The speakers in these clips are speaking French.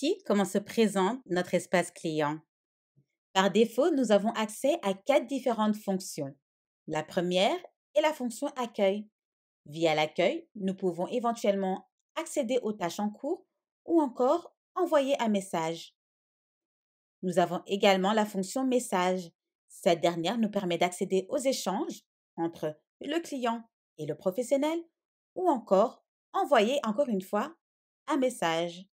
Voici comment se présente notre espace client. Par défaut, nous avons accès à 4 différentes fonctions. La première est la fonction accueil. Via l'accueil, nous pouvons éventuellement accéder aux tâches en cours ou encore envoyer un message. Nous avons également la fonction message. Cette dernière nous permet d'accéder aux échanges entre le client et le professionnel ou encore envoyer encore une fois un message.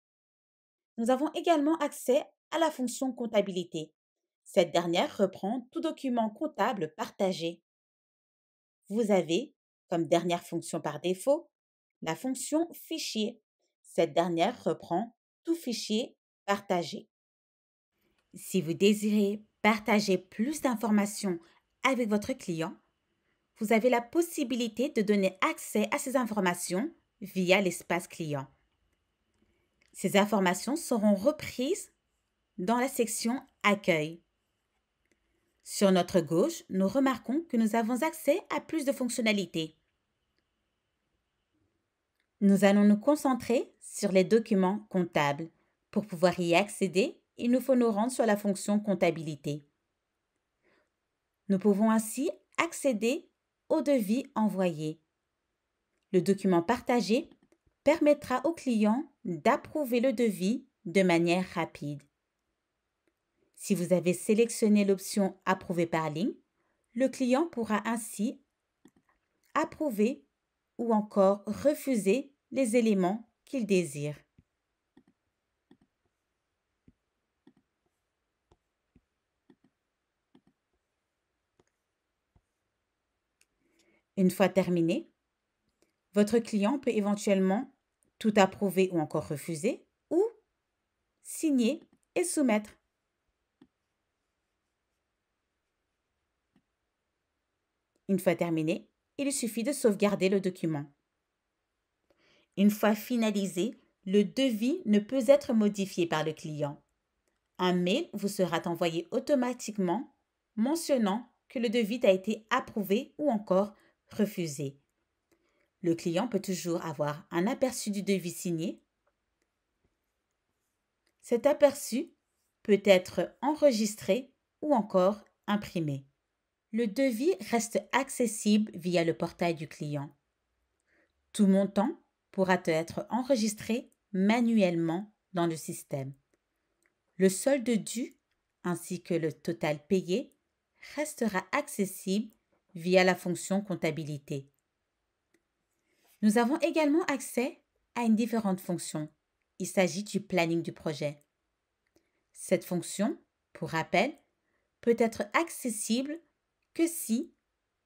Nous avons également accès à la fonction comptabilité. Cette dernière reprend tout document comptable partagé. Vous avez, comme dernière fonction par défaut, la fonction fichier. Cette dernière reprend tout fichier partagé. Si vous désirez partager plus d'informations avec votre client, vous avez la possibilité de donner accès à ces informations via l'espace client. Ces informations seront reprises dans la section Accueil. Sur notre gauche, nous remarquons que nous avons accès à plus de fonctionnalités. Nous allons nous concentrer sur les documents comptables. Pour pouvoir y accéder, il nous faut nous rendre sur la fonction Comptabilité. Nous pouvons ainsi accéder au devis envoyé. Le document partagé permettra au client d'approuver le devis de manière rapide. Si vous avez sélectionné l'option Approuver par ligne, le client pourra ainsi approuver ou encore refuser les éléments qu'il désire. Une fois terminé, votre client peut éventuellement tout approuver ou encore refuser ou signer et soumettre. Une fois terminé, il suffit de sauvegarder le document. Une fois finalisé, le devis ne peut être modifié par le client. Un mail vous sera envoyé automatiquement mentionnant que le devis a été approuvé ou encore refusé. Le client peut toujours avoir un aperçu du devis signé. Cet aperçu peut être enregistré ou encore imprimé. Le devis reste accessible via le portail du client. Tout montant pourra être enregistré manuellement dans le système. Le solde dû ainsi que le total payé restera accessible via la fonction comptabilité. Nous avons également accès à une différente fonction. Il s'agit du planning du projet. Cette fonction, pour rappel, peut être accessible que si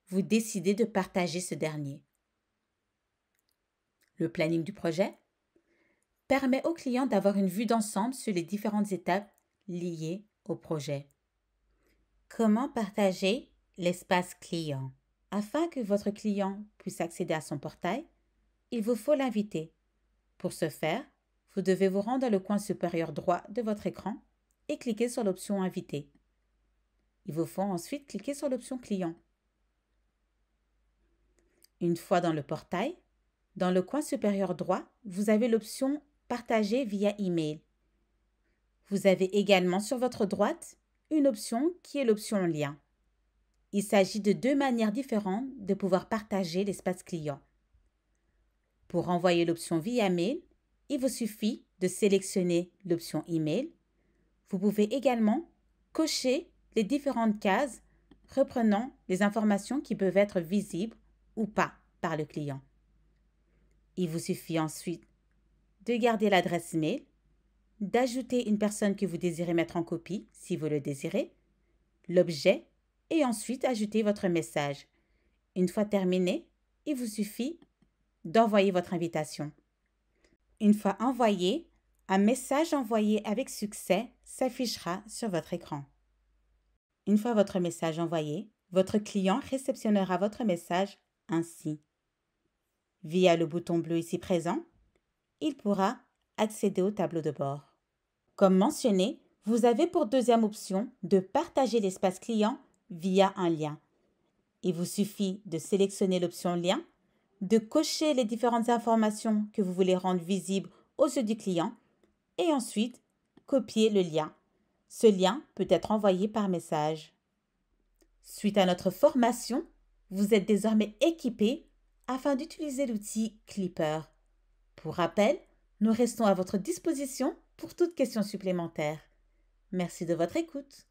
vous décidez de partager ce dernier. Le planning du projet permet au client d'avoir une vue d'ensemble sur les différentes étapes liées au projet. Comment partager l'espace client? Afin que votre client puisse accéder à son portail, il vous faut l'inviter. Pour ce faire, vous devez vous rendre dans le coin supérieur droit de votre écran et cliquer sur l'option Inviter. Il vous faut ensuite cliquer sur l'option Client. Une fois dans le portail, dans le coin supérieur droit, vous avez l'option Partager via email. Vous avez également sur votre droite une option qui est l'option Lien. Il s'agit de 2 manières différentes de pouvoir partager l'espace client. Pour envoyer l'option via mail, il vous suffit de sélectionner l'option email. Vous pouvez également cocher les différentes cases reprenant les informations qui peuvent être visibles ou pas par le client. Il vous suffit ensuite de garder l'adresse mail, d'ajouter une personne que vous désirez mettre en copie si vous le désirez, l'objet et ensuite ajouter votre message. Une fois terminé, il vous suffit d'envoyer votre invitation. Une fois envoyé, un message envoyé avec succès s'affichera sur votre écran. Une fois votre message envoyé, votre client réceptionnera votre message ainsi. Via le bouton bleu ici présent, il pourra accéder au tableau de bord. Comme mentionné, vous avez pour deuxième option de partager l'espace client via un lien. Il vous suffit de sélectionner l'option Lien, de cocher les différentes informations que vous voulez rendre visibles aux yeux du client et ensuite copiez le lien. Ce lien peut être envoyé par message. Suite à notre formation, vous êtes désormais équipé afin d'utiliser l'outil Clipper. Pour rappel, nous restons à votre disposition pour toute question supplémentaire. Merci de votre écoute.